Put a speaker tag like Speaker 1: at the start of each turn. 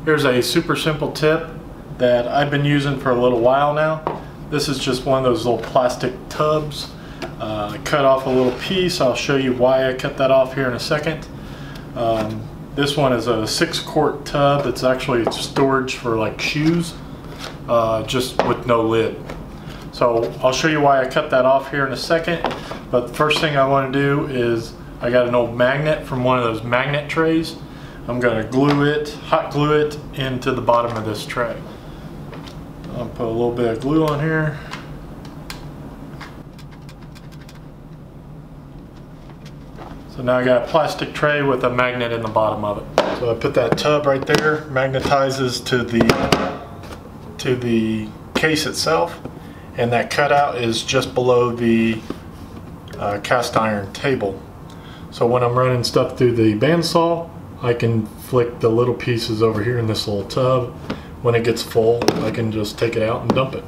Speaker 1: Here's a super simple tip that I've been using for a little while now. This is just one of those little plastic tubs. I cut off a little piece. I'll show you why I cut that off here in a second. This one is a 6-quart tub. It's actually storage for like shoes, just with no lid. So I'll show you why I cut that off here in a second. But the first thing I want to do is, I got an old magnet from one of those magnet trays. I'm going to glue it, hot glue it into the bottom of this tray. I'll put a little bit of glue on here. So now I got a plastic tray with a magnet in the bottom of it. So I put that tub right there, magnetizes to the case itself, and that cutout is just below the cast iron table. So when I'm running stuff through the bandsaw, I can flick the little pieces over here in this little tub. When it gets full, I can just take it out and dump it.